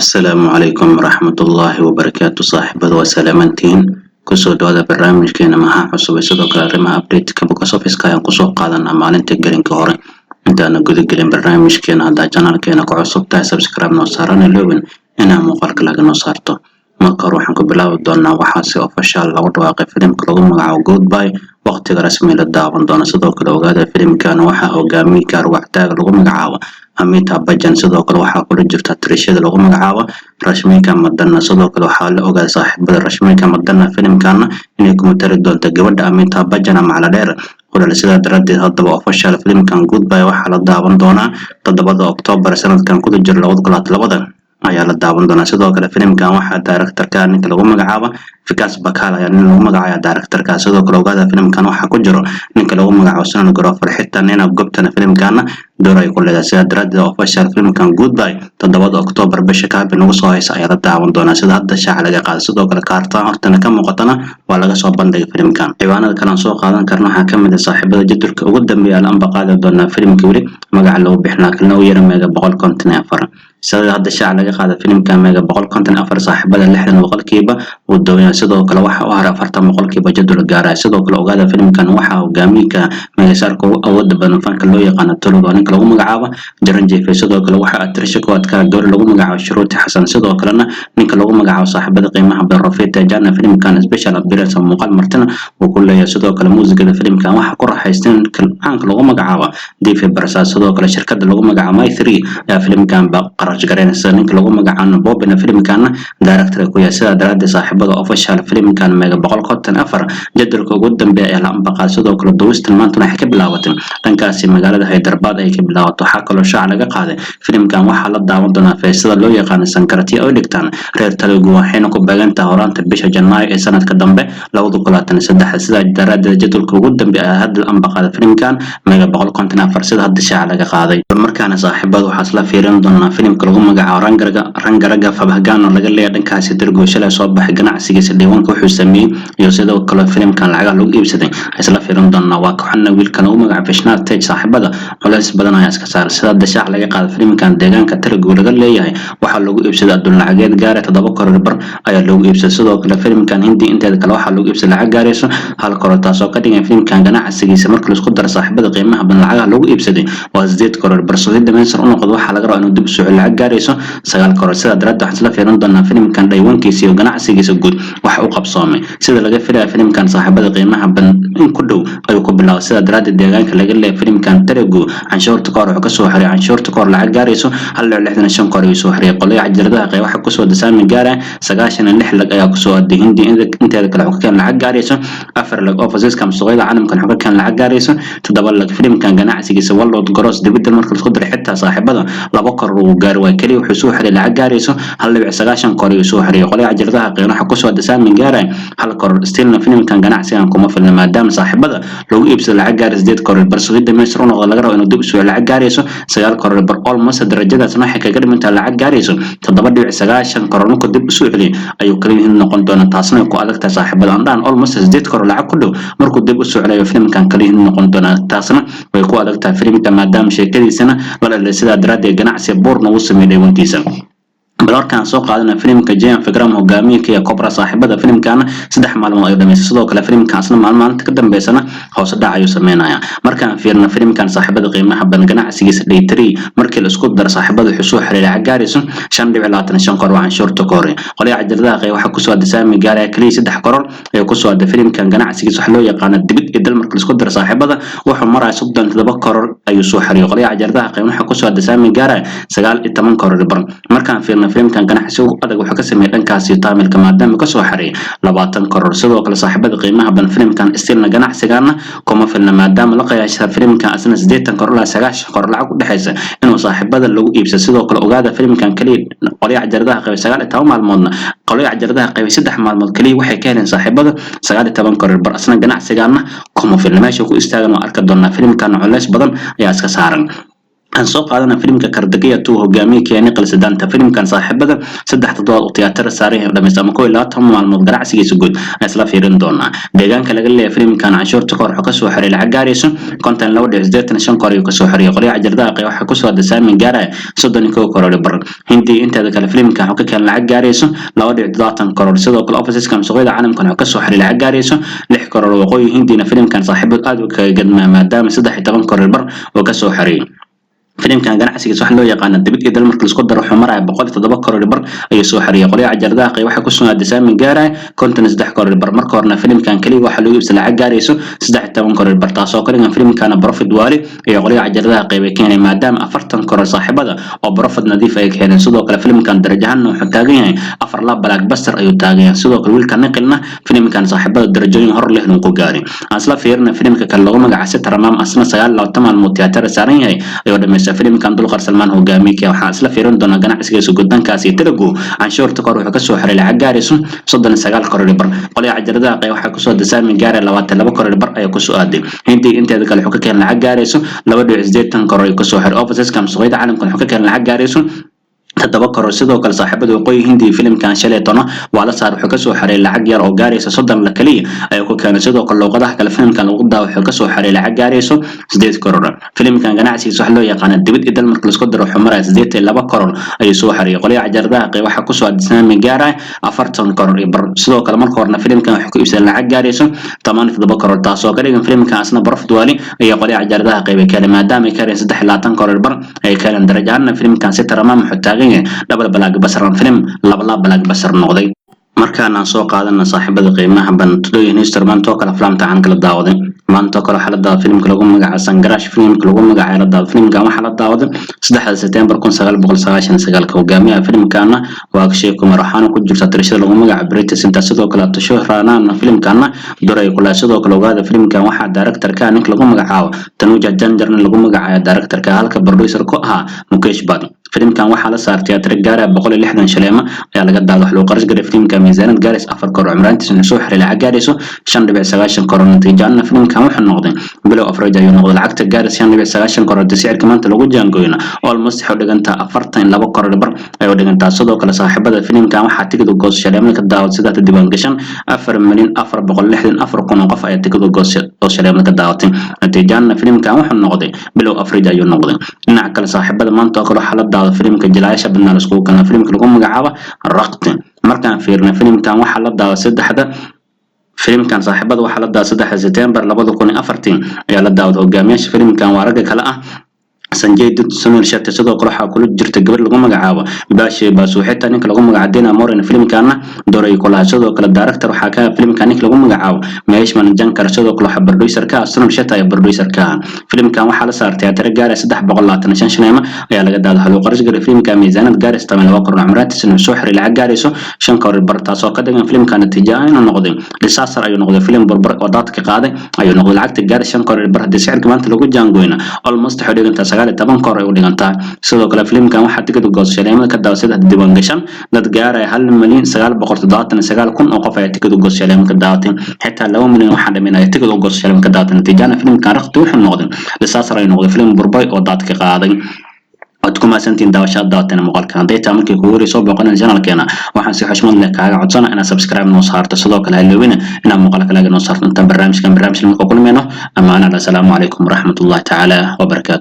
السلام عليكم ورحمة الله وبركاته صاحبada waa salaamantiin kusoo dhawaada barnaamijkeena maxaa cusub sidoo kale arrimaha update-ka box office-ka ayaan kusoo qaadanaa maalinta gelinka hore intaana guda gelin barnaamijkeena haddaa channelkeena ku cusub tahay subscribe noo saarana loobin inaa muuqaalka laga noo saarto marka hore waxaan ku bilaabi doonaa waxaa si official lagu dhawaaqay filimka lagu magacaabo Goodbye waqtiga rasmi la daawan doono sidoo kale ogaada filimkan waxaa hogaamiye gaarwactaaga lagu magacaabo Amitabh Bachchan sidoo kale waxaa kula jirta tirashada lagu magacaabo Rashmika Mandanna sidoo kale waxaa la ogaaday saaxiibada Rashmika Mandanna filimkan inay ku matali doonto gabadha Amitabh Bachchan macala dheer walaal sidaa daradeed haddaba official filimkan Goodbye waxaa la daawan doonaa 7 Oktoobar sanadkan ku jira 2022 ayaa la daawan doonaa sidoo kale filimkan waxaa director-ka ninka lagu magacaabo Vikas Bakal ayaa nin lagu magacaabo director-ka sidoo kale ogaada filimkan waxaa ku jiro ninka lagu magacaabo Sunil Grover xitaa nina goobtana filimkan door ay ku leedahay sidaa daradeed official filimkan Goodbye 7 Oktoobar bisha ka nagu soo haysa ayaa la daawan doonaa sida hadda shaaca laga qaaday sidoo kale kaartaan hortana ka muuqatana waa laga soo bandhigay filimkan ciwaanada kale aan soo qaadan karno waxaa ka mid ah saaxiibada jadwalka ugu dambeeya la qaadi doonaa filimka weli magaca lagu bixinaa kalna u yara meega 154 sida hadda shaaca laga qaaday filimkan meega 154 saaxiibada 60% uu doonayo sidoo kale waxa uu haray 40% jadwal gaaray sidoo kale ogaada filimkan waxa hogaamiye meega saarka awood badan fanka loo yaqaan tuludo ninka lagu magacaabo Jaran Jeefe sidoo kale waxa atirsha koodka door lagu magacaabo Shuruuti Xasan sidoo kalena ninka lagu magacaabo saaxiibada qiimaha badan Rafeeta Jana filimkan special appearance muuqaal martina uu ku leeyahay sidoo kale muusikada filimkan waxa ku raaxaysteen caanka lagu magacaabo Diife Barsa sidoo kale shirkadda lagu magacaabo My3 ayaa filimkan qarash gareynaysa ninka lagu magacaabo Bobina filimkan director ku yahay sida daraaddeed saaxiibada official filimkan meega 154 jadwalka ugu dambeeya ee la anbaqaad sidoo kale duwistan maanta waxay ka bilaabatay dhankaasi magaalada Hyderabad ay ka bilaabato waxa kaloo shaaca laga qaaday filimkan waxaa la daawan doonaa feesada loo yaqaan Sankarati oo dhigtaan reer Telugu waxayna ku beegantaa horaanta bisha Janaayo ee sanadka dambe 2023 sida daraaddeed jadwalka ugu dambeeya hadda la anbaqaad filimkan meega 154 sida hadda shaaca laga qaaday markaana saaxiibada waxaa la fiirin doonaa filimka lagu magacaabo Rangaraga Fabhagana oo laga leeyahay dhankaasi Telugu shalay soo baxay ganacsigiisa diiwaanka wuxuu sameeyay iyo sidoo kale filimkan lacag lagu iibsaday isla fiirin doonaa waa kooxna wiilka lagu magacaabo Vishnath Tej saaxiibada culays badan ayaa iska saaray sida dashaac laga qaaday filimkan deegaanka Telugu laga leeyahay waxa lagu iibsaday adduun lacageed gaaray 7 koror bar ayaa lagu iibsaday sidoo kale filimkan Hindi inteeda kale waxa lagu iibsaday lacag gaarayso 1 koror taasoo ka dhigay filimkan ganacsigiisa marka la isku daro saaxiibada qiimaha badan lacag lagu iibsaday waa 8 koror bar soo dhameystir u noqdo waxa laga rabaa inuu dib u soo lacag gaarayso 9 koror sida daraaddeed waxaan isla fiirin doonaa filimkan dhaywankiisa iyo ganacsigiisa guud waxa uu qabsoomay sida laga filayo filimkan saaxiibada qiimaha badan in ku dhow ayuu ku bilaabay sida daraaddeed deegaanka laga leeyahay filimkan Telugu canshuurta koor wuxuu ka soo xiray canshuurta koor lacag gaarayso 165 koor ayuu soo xiray qolay cajaladaha qayb waxa ku soo dasaamin gaaray 96 lag ayaa ku soo aday Hindi inteeda kale wuxuu ka lacag gaarayso 4 lag oo fasiiska suuqyada caalamkan wuxuu ka lacag gaarayso 7 lag filimkan ganacsigiisa wallood gross dibadda marka la isku daro xitaa saaxiibada 2 koor uu gaar waa kaliya wuxuu soo xiray lacag gaarayso 190 koor ayuu soo xiray qolay cajaladaha qayb waxa ku soo dasaamin gaaray 1 koor stilna filimkan ganacsigan kuma filna maadaama saaxiibada lagu iibsado lacag gaarayso 8 koor bar soo dhameystir u noqdo laga rabo inuu dib u soo lacag gaarayso 9 koror bar almost darajadaasna waxay kaga dhimantaa lacag gaarayso 7.9 koror markuu dib u soo celiyo ayuu kaliya noqon doonaa taasna ku adagtahay saaxiibada andaan almost 8 koror lacag ku dhow markuu dib u soo celiyo filimkan kaliya noqon doonaa taasna way ku adagtahay filimka maadaama sheekadiisana la dhalay sida daraaddeed ganacsi buurna uu sameeyay wantiisa balorkan soo qaadana filimka Jane Fikram hogaamiye ka Cobra saaxiibada filimkan 3 maalmood ay dhameysay sidoo kale filimkan asna maalmaanta ka dambeysana hoos u dhac ayuu sameeynaya markaan fiirna filimkan saaxiibada qiimaha badan ganacsigiisa Day3 markii la isku daro saaxiibada wuxuu soo xiray lacag gaarayso 5.25 koror waxaan shorto koor qolay cajaladaha qayb waxa ku soo dasaami gaaray kaliya 3 koror ee ku soo aday filimkan ganacsigiisa wax loo yaqaan dibid idil marka la isku daro saaxiibada wuxuu maray 37 koror ayuu soo xiray qolay cajaladaha qayb waxa ku soo dasaami gaaray 9 koror bar markaan fiirna filimkan ganacsi uu adag wuxuu ka sameeyay dhankaasi taamilka maadaama ka soo xaray 20 koror sidoo kale saaxiibada qiimaha badan filimkan istilna ganacsigana kuma filna maadaama la qiyaashay filimkan asna 8 koror la 9 koror lacag u dhaxaysa inuu saaxiibada lagu iibsado sidoo kale ogaada filimkan kaliya qolay cajaladaha qayb 9 maalmoodna qolay cajaladaha qayb 3 maalmood kaliya waxay ka heleen saaxiibada 19 koror bar asna ganacsigana kuma filna meesha ku istaagan oo arka doonaa filimkan culays badan ayaa iska saaran aan soo qaadana filimka Kardagiya 2 hogaamiye Keani Qalsadanta filimkan saaxiibada 3 toddobaad oo tiyaatar saaray dhamaysta ama 12 maalmood ganacsigiisa guud isla fiirin doona deegaanka laga leeyahay filimkan canshuurta kor wuxuu ka soo xiray lacag gaarayso konton 2.85 kor ayuu ka soo xiray qoliyaha jardaaqay waxa ku soo dasaamin gaaray 31 kor bar hindi inteeda kale filimkan wuxuu ka keenay lacag gaarayso 2.70 kor sidoo kale office kan suuqyada caalamka wuxuu ka soo xiray lacag gaarayso 6 kor waqooyi hindina filimkan saaxiibada aad u kaga gadmaa maadaama 13 kor bar oo ka soo xiray filimkan ganacsigiisa wax loo yaqaan dibad iyo dalmarka isku daro xumaray 107 kor bar ayuu soo xariyay qoliyaha jardaaqay waxa ku soo dasaamin gaaray konton 3 kor bar marka horna filimkan kaliya waxa lagu iibsaday lacag gaarayso 13 kor bar taasoo ka dhigan filimkan profit wali iyo qoliyaha jardaaqay way keenay maadaama 40 kor saaxiibada oo profit nadiif ay keeneen sidoo kale filimkan darajahan wuxuu taagan yahay 4 la blockbuster ayuu taagan yahay sidoo kale wiilka naqilna filimkan saaxiibada darajooyin hor leh ku gaaray asla fiirna filimka kale lagu magacaabay Taramam asna 9 maalmood tiyaatar saaran yahay ayuu dhameeyay filimkan Dulqar Salmaan hogaamiye waxa isla fiirin doona ganacsigiisa gudankaasi Telugu canshuurta kor wuxuu ka soo xiray lacag gaarayso 39 kor bar qoliyaha jardaaqay waxa ku soo dasaamin gaaray 22 kor bar ay ku soo aaday hindi inteeda kale wuxuu ka keenay lacag gaarayso 2.80 kor ay ku soo xiray offices kan suuqyada caalamka wuxuu ka keenay lacag gaarayso tadaba kor sidoo kale saaxiibada waqooyi hindi filimkan shaleetona waa la saar wuxuu ka soo xiray lacag yar oo gaaraysa 30 la kaliya ay ku keenay sidoo kale luqadaha kale filimkan lagu daawo wuxuu ka soo xiray lacag gaarayso 8 kor filimkan ganacsigiisa wax loo yaqaan dibad iyo dalmarka la isku daro xumaray 82 kor ayuu soo xiray qoliyaha jardaaqay waxa ku soo disnaami gaaray 40 kor bar sidoo kale marka horna filimkan wuxuu ku iibsaday lacag gaarayso 87 kor taasoo ka dhigan filimkan asna profit wali iyo qoliyaha jardaaqay way keenay maadaama ay keenay 23 kor bar ay keenay darajahan filimkan si Taramam wuxuu taagan double blockbuster film laba blockbuster noqday markaan soo qaadana saaxiibada qiimaha bandooyin instrument oo kala filimta aan kala daawaday maanta kala xalada filimka lagu magacaabo Sangarash filimka lagu magacaabo filimkan waxa la daawaday 3 September 1999 hogaamiyaha filimkana waa Akshay Kumar waxaana ku jirta tirashada lagu magacaabo British inta sidoo kale Tusho Raana filimkana doray kula sidoo kale ogaada filimkan waxa director-ka ninka lagu magacaabo Tanuja Janjar lagu magacaabo director-ka halka producer ku ahaa Mukesh Bhatt filimkan waxa la saartay tiyaatar gaar 160 shaleema ayaa laga daawaday wax loo qarash garay filimka miisaanad gaaris 4 kor cumraantiisna soo xiray lacag gaarayso 5.9 kor natiijana filimkan wuxuu noqday bilow afraad ayuu noqday lacagta gaaris 5.9 kor sicirka maanta lagu jaangoyna almost waxa dhiganta 42 kor bar ayuu dhigantaa sidoo kale saaxiibada filimkan waxa tigid goos shaleema ka daawad sida diiwaan gashan 4,464,000 kun qof ayaa tigid goos oo shaleema ka daawatay natiijana filimkan wuxuu noqday bilow afraad ayuu noqday dhinaca kale saaxiibada maanta kale waxa la daawaday filimka jilaasha badnaa la isku kana filimka lagu magacaabo Raqti markaan fiirnay filimkan waxa la daawaday saddexda filimkan saaxiibada waxa la daawaday 3 September 2014 ayaa la daawaday hogaamiyaha filimkan waa rag kale ah Sanjay Dutt Sunil Shetty sidoo kale waxa ku jirta gabar lagu magacaabo Baashi Basu xitaa ninka lagu magacaabo Dina Moran filimkana dooray kula sidoo kale director waxa ka filimkan ninka lagu magacaabo Maheshman Jankar sidoo kale waxa producer ka Sunil Shetty ay producer ka filimkan waxa la saartay tiyaatar gaar 325 shaleema ayaa laga daawaday hal qarash gaar filimka miisaanad gaar 82 kor cumraantiisna soo xiray lacag gaarayso 5 kor bar taasoo ka dhigan filimkan natiijada inuu noqday disaster ayuu noqday filim barbar oo dadka qaaday ayuu noqday lacagta gaar 5 kor bar hadii sicirka maanta lagu jaangoyna almost waxa dhiganta 19 kor ay u dhigantaa sidoo kale filimkan waxa tigid goos shaleema ka daawasada diiwaan gashan dad gaaray 1,979,000 oo qof ay tigid goos shaleema ka daawatay xitaa 2 milyan waxa dhaminay tigid goos shaleema ka daawatay natiijada filimkan Raqti wuxuu noqday disaster ay noqday filim burbay oo dadka qaaday adkuma santiin daawashada daawatana muuqaalka haday taa markii kugu horeysay booqan channelkeena waxaan si xushmad leh kaaga codsanaa inaad subscribe noo saarto sidoo kale halowina inaad muuqaalka laga noo saarto inta barnaamijkan barnaamij la kulmayno amaana assalamu calaykum waraxmatullaahi tacaala wa barakaatuh